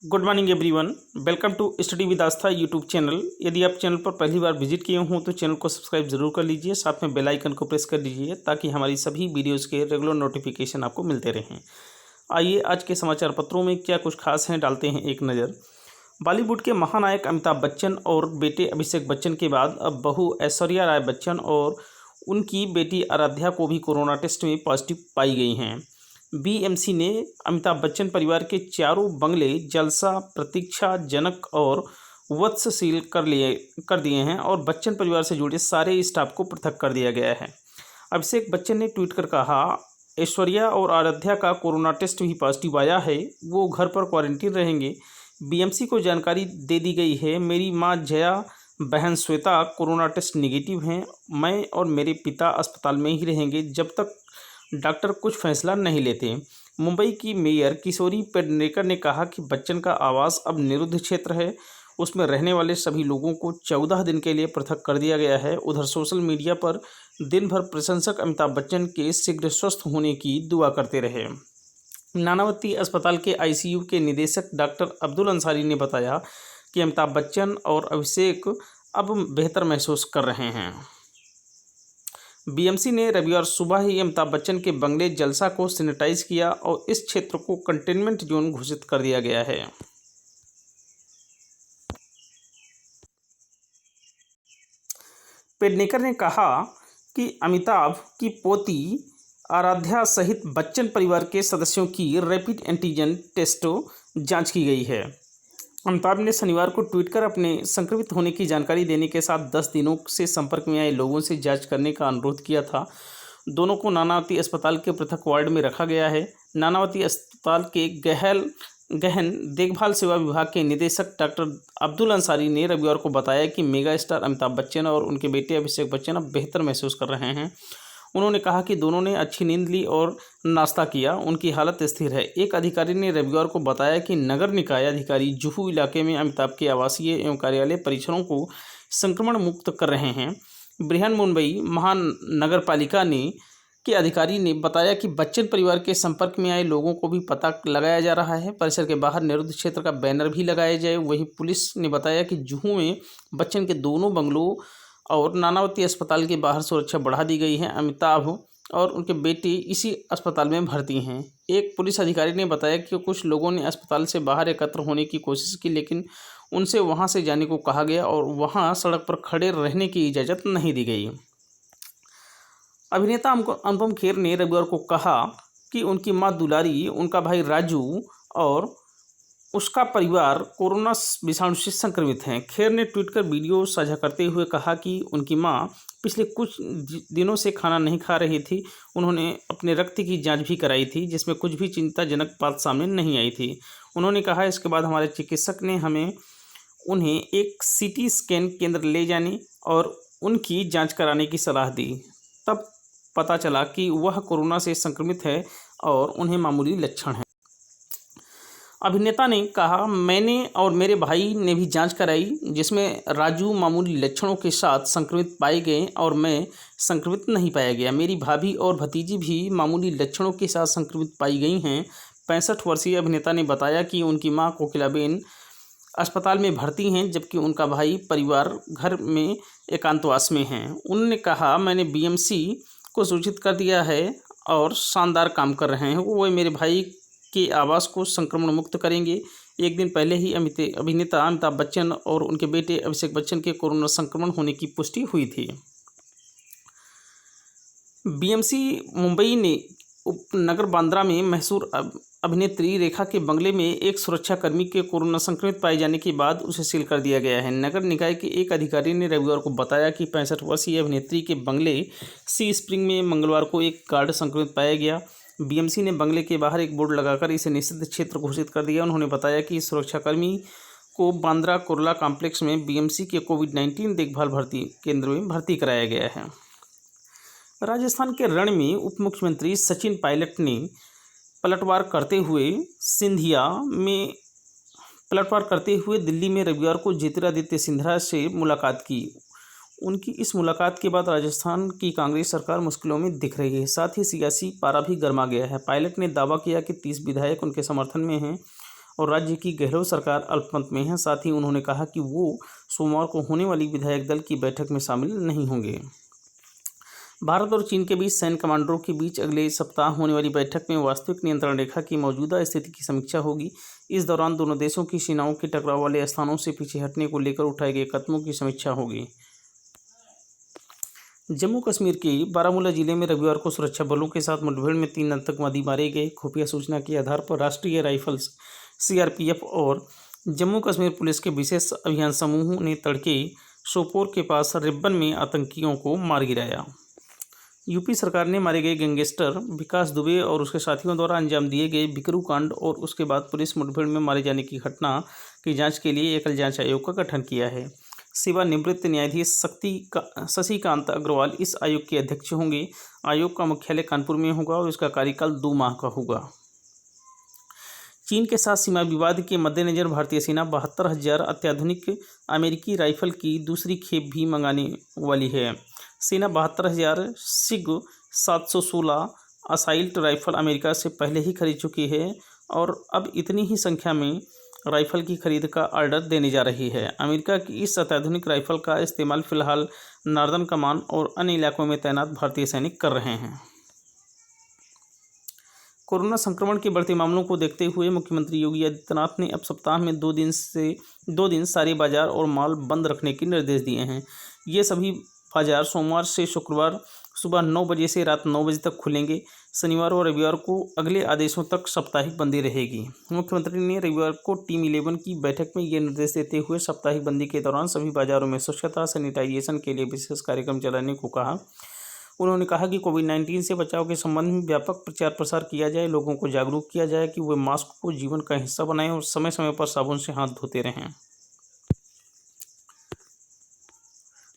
Good morning everyone. Welcome to study with Aastha YouTube channel. यदि आप channel पर पहली बार विजिट किए हों तो चैनल को सब्सक्राइब जरूर कर लीजिए, साथ में बेल आइकन को प्रेस कर लीजिए ताकि हमारी सभी वीडियोस के रेगुलर नोटिफिकेशन आपको मिलते रहें। आइए आज के समाचार पत्रों में क्या कुछ खास हैं डालते हैं एक नज़र। बॉलीवुड के महानायक अमिताभ बच्चन और बेटे अभिषेक बच्चन के बाद अब बहू ऐश्वर्या राय बच्चन और उनकी बेटी आराध्या को भी कोरोना टेस्ट में पॉजिटिव पाई गई हैं। बीएमसी ने अमिताभ बच्चन परिवार के चारों बंगले जलसा, प्रतीक्षा, जनक और वत्स सील कर दिए हैं और बच्चन परिवार से जुड़े सारे स्टाफ को पृथक कर दिया गया है। अभिषेक बच्चन ने ट्वीट कर कहा, ऐश्वर्या और आराध्या का कोरोना टेस्ट भी पॉजिटिव आया है, वो घर पर क्वारंटीन रहेंगे। बीएमसी को जानकारी दे दी गई है, मेरी मां जया, बहन श्वेता कोरोना टेस्ट निगेटिव हैं। मैं और मेरे पिता अस्पताल में ही रहेंगे जब तक डॉक्टर कुछ फैसला नहीं लेते। मुंबई की मेयर किशोरी पेडनेकर ने कहा कि बच्चन का आवास अब निरुद्ध क्षेत्र है, उसमें रहने वाले सभी लोगों को 14 दिन के लिए पृथक कर दिया गया है। उधर सोशल मीडिया पर दिन भर प्रशंसक अमिताभ बच्चन के शीघ्र स्वस्थ होने की दुआ करते रहे। नानावती अस्पताल के आईसीयू के निदेशक डॉक्टर अब्दुल अंसारी ने बताया कि अमिताभ बच्चन और अभिषेक अब बेहतर महसूस कर रहे हैं। बीएमसी ने रविवार सुबह ही अमिताभ बच्चन के बंगले जलसा को सैनिटाइज किया और इस क्षेत्र को कंटेनमेंट जोन घोषित कर दिया गया है। पेडनेकर ने कहा कि अमिताभ की पोती आराध्या सहित बच्चन परिवार के सदस्यों की रैपिड एंटीजन टेस्ट जांच की गई है। अमिताभ ने शनिवार को ट्वीट कर अपने संक्रमित होने की जानकारी देने के साथ 10 दिनों से संपर्क में आए लोगों से जांच करने का अनुरोध किया था। दोनों को नानावती अस्पताल के पृथक वार्ड में रखा गया है। नानावती अस्पताल के गहन देखभाल सेवा विभाग के निदेशक डॉक्टर अब्दुल अंसारी ने रविवार को बताया कि मेगा स्टार अमिताभ बच्चन और उनके बेटे अभिषेक बच्चन अब बेहतर महसूस कर रहे हैं। उन्होंने कहा कि दोनों ने अच्छी नींद ली और नाश्ता किया, उनकी हालत स्थिर है। एक अधिकारी ने रविवार को बताया कि नगर निकाय अधिकारी जुहू इलाके में अमिताभ के आवासीय एवं कार्यालय परिसरों को संक्रमण मुक्त कर रहे हैं। बृहन्मुंबई महानगर पालिका के अधिकारी ने बताया कि बच्चन परिवार के संपर्क में आए लोगों को भी पता लगाया जा रहा है। परिसर के बाहर निरुद्ध क्षेत्र का बैनर भी लगाया जाए। वहीं पुलिस ने बताया कि जुहू में बच्चन के दोनों बंगलों और नानावती अस्पताल के बाहर सुरक्षा बढ़ा दी गई है। अमिताभ और उनके बेटी इसी अस्पताल में भर्ती हैं। एक पुलिस अधिकारी ने बताया कि कुछ लोगों ने अस्पताल से बाहर एकत्र होने की कोशिश की, लेकिन उनसे वहां से जाने को कहा गया और वहां सड़क पर खड़े रहने की इजाज़त नहीं दी गई। अभिनेता अनुपम खेर ने रविवार को कहा कि उनकी मां दुलारी, उनका भाई राजू और उसका परिवार कोरोना विषाणु से संक्रमित हैं। खेर ने ट्वीट कर वीडियो साझा करते हुए कहा कि उनकी मां पिछले कुछ दिनों से खाना नहीं खा रही थी। उन्होंने अपने रक्त की जांच भी कराई थी, जिसमें कुछ भी चिंताजनक बात सामने नहीं आई थी। उन्होंने कहा, इसके बाद हमारे चिकित्सक ने उन्हें एक सीटी स्कैन केंद्र ले जाने और उनकी जाँच कराने की सलाह दी। तब पता चला कि वह कोरोना से संक्रमित है और उन्हें मामूली लक्षण हैं। अभिनेता ने कहा, मैंने और मेरे भाई ने भी जांच कराई, जिसमें राजू मामूली लक्षणों के साथ संक्रमित पाए गए और मैं संक्रमित नहीं पाया गया। मेरी भाभी और भतीजी भी मामूली लक्षणों के साथ संक्रमित पाई गई हैं। 65 वर्षीय अभिनेता ने बताया कि उनकी मां कोकिलाबेन अस्पताल में भर्ती हैं, जबकि उनका भाई परिवार घर में एकांतवास में हैं। उन्होंने कहा, मैंने बीएमसी को सूचित कर दिया है और शानदार काम कर रहे हैं। वो मेरे भाई के आवास को संक्रमण मुक्त करेंगे। एक दिन पहले ही अभिनेता अमिताभ बच्चन और उनके बेटे अभिषेक बच्चन के कोरोना संक्रमण होने की पुष्टि हुई थी। बीएमसी मुंबई ने उपनगर बांद्रा में मशहूर अभिनेत्री रेखा के बंगले में एक सुरक्षाकर्मी के कोरोना संक्रमित पाए जाने के बाद उसे सील कर दिया गया है। नगर निकाय के एक अधिकारी ने रविवार को बताया कि 65 वर्षीय अभिनेत्री के बंगले सी स्प्रिंग में मंगलवार को एक गार्ड संक्रमित पाया गया। बीएमसी ने बंगले के बाहर एक बोर्ड लगाकर इसे निषिद्ध क्षेत्र घोषित कर दिया। उन्होंने बताया कि सुरक्षाकर्मी को बांद्रा कुर्ला कॉम्प्लेक्स में बीएमसी के कोविड-19 देखभाल भर्ती केंद्र में भर्ती कराया गया है। राजस्थान के रण में उप मुख्यमंत्री सचिन पायलट ने पलटवार करते हुए दिल्ली में रविवार को ज्योतिरादित्य सिंधिया से मुलाकात की। उनकी इस मुलाकात के बाद राजस्थान की कांग्रेस सरकार मुश्किलों में दिख रही है, साथ ही सियासी पारा भी गर्मा गया है। पायलट ने दावा किया कि 30 विधायक उनके समर्थन में हैं और राज्य की गहलोत सरकार अल्पमत में है। साथ ही उन्होंने कहा कि वो सोमवार को होने वाली विधायक दल की बैठक में शामिल नहीं होंगे। भारत और चीन के बीच सैन्य कमांडरों के बीच अगले सप्ताह होने वाली बैठक में वास्तविक नियंत्रण रेखा की मौजूदा स्थिति की समीक्षा होगी। इस दौरान दोनों देशों की सेनाओं के टकराव वाले स्थानों से पीछे हटने को लेकर उठाए गए कदमों की समीक्षा होगी। जम्मू कश्मीर के बारामूला जिले में रविवार को सुरक्षा बलों के साथ मुठभेड़ में 3 आतंकवादी मारे गए। खुफिया सूचना के आधार पर राष्ट्रीय राइफल्स सीआरपीएफ और जम्मू कश्मीर पुलिस के विशेष अभियान समूह ने तड़के सोपोर के पास रिब्बन में आतंकियों को मार गिराया। यूपी सरकार ने मारे गए गैंगस्टर विकास दुबे और उसके साथियों द्वारा अंजाम दिए गए बिकरू कांड और उसके बाद पुलिस मुठभेड़ में मारे जाने की घटना की जांच के लिए एकल जांच आयोग का गठन किया है। सेवानिवृत्त न्यायाधीश शशिकांत अग्रवाल इस आयोग के अध्यक्ष होंगे। आयोग का मुख्यालय कानपुर में होगा और इसका कार्यकाल 2 माह का होगा। चीन के साथ सीमा विवाद के मद्देनज़र भारतीय सेना 72,000 अत्याधुनिक अमेरिकी राइफल की दूसरी खेप भी मंगाने वाली है। सेना 72,000 सिग 716 असाइल्ट राइफल अमेरिका से पहले ही खरीद चुकी है और अब इतनी ही संख्या में राइफल की खरीद का ऑर्डर देने जा रही है। अमेरिका की इस अत्याधुनिक राइफल का इस्तेमाल फिलहाल नॉर्दर्न कमान और अन्य इलाकों में तैनात भारतीय सैनिक कर रहे हैं। कोरोना संक्रमण के बढ़ते मामलों को देखते हुए मुख्यमंत्री योगी आदित्यनाथ ने अब सप्ताह में 2 दिन सारे बाजार और मॉल बंद रखने के निर्देश दिए हैं। ये सभी बाजार सोमवार से शुक्रवार सुबह 9 बजे से रात 9 बजे तक खुलेंगे। शनिवार और रविवार को अगले आदेशों तक साप्ताहिक बंदी रहेगी। मुख्यमंत्री ने रविवार को टीम 11 की बैठक में ये निर्देश देते हुए साप्ताहिक बंदी के दौरान सभी बाजारों में स्वच्छता सैनिटाइजेशन के लिए विशेष कार्यक्रम चलाने को कहा। उन्होंने कहा कि कोविड-19 से बचाव के संबंध में व्यापक प्रचार प्रसार किया जाए, लोगों को जागरूक किया जाए कि वे मास्क को जीवन का हिस्सा बनाएं और समय समय पर साबुन से हाथ धोते रहें।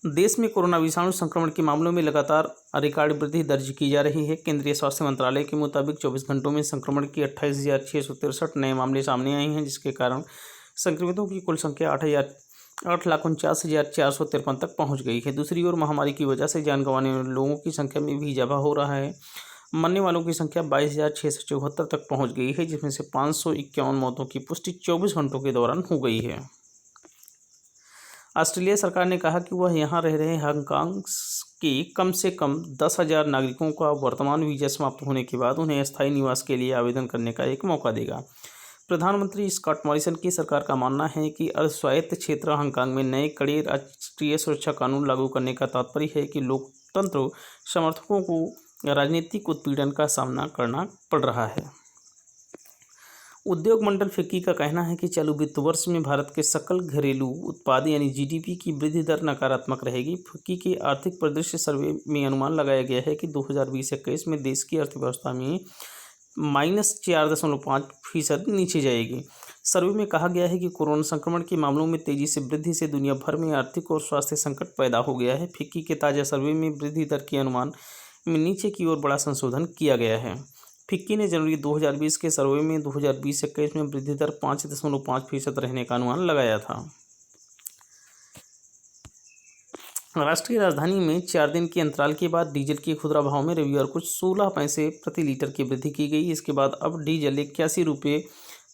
देश में कोरोना विषाणु संक्रमण के मामलों में लगातार रिकॉर्ड वृद्धि दर्ज की जा रही है। केंद्रीय स्वास्थ्य मंत्रालय के मुताबिक 24 घंटों में संक्रमण के 28,663 नए मामले सामने आए हैं, जिसके कारण संक्रमितों की कुल संख्या 8,49,453 तक पहुंच गई है। दूसरी ओर महामारी की वजह से जान गंवाने वाले लोगों की संख्या में भी इजाफा हो रहा है। मरने वालों की संख्या 22,674 तक पहुँच गई है, जिसमें से 551 मौतों की पुष्टि 24 घंटों के दौरान हो गई है। ऑस्ट्रेलिया सरकार ने कहा कि वह यहां रह रहे हांगकांग के कम से कम 10,000 नागरिकों का वर्तमान वीजा समाप्त होने के बाद उन्हें स्थायी निवास के लिए आवेदन करने का एक मौका देगा। प्रधानमंत्री स्कॉट मॉरिसन की सरकार का मानना है कि अर्धस्वायत्त क्षेत्र हांगकांग में नए कड़े राष्ट्रीय सुरक्षा कानून लागू करने का तात्पर्य है कि लोकतंत्र समर्थकों को राजनीतिक उत्पीड़न का सामना करना पड़ रहा है। उद्योग मंडल फिक्की का कहना है कि चालू वित्त वर्ष में भारत के सकल घरेलू उत्पाद यानी जीडीपी की वृद्धि दर नकारात्मक रहेगी। फिक्की के आर्थिक परिदृश्य सर्वे में अनुमान लगाया गया है कि 2020-21 में देश की अर्थव्यवस्था में -4.5% नीचे जाएगी। सर्वे में कहा गया है कि कोरोना संक्रमण के मामलों में तेजी से वृद्धि से दुनिया भर में आर्थिक और स्वास्थ्य संकट पैदा हो गया है। फिक्की के ताज़ा सर्वे में वृद्धि दर के अनुमान में नीचे की ओर बड़ा संशोधन किया गया है। फिक्की ने जनवरी 2020 के सर्वे में 2020-21 में वृद्धि दर 5.5% रहने का अनुमान लगाया था। राष्ट्रीय राजधानी में 4 दिन के अंतराल के बाद डीजल के खुदरा भाव में रविवार को 16 पैसे प्रति लीटर की वृद्धि की गई। इसके बाद अब डीजल 81 रुपये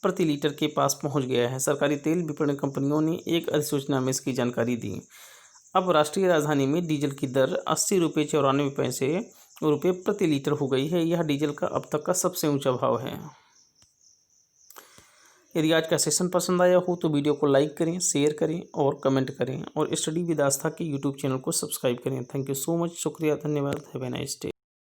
प्रति लीटर के पास पहुंच गया है। सरकारी तेल विपणन कंपनियों ने एक अधिसूचना में इसकी जानकारी दी। अब राष्ट्रीय राजधानी में डीजल की दर 80.94 रुपये प्रति लीटर हो गई है। यह डीजल का अब तक का सबसे ऊंचा भाव है। यदि आज का सेशन पसंद आया हो तो वीडियो को लाइक करें, शेयर करें और कमेंट करें और स्टडी विद आस्था के यूट्यूब चैनल को सब्सक्राइब करें। Thank you so much. शुक्रिया, धन्यवाद। Have a nice day.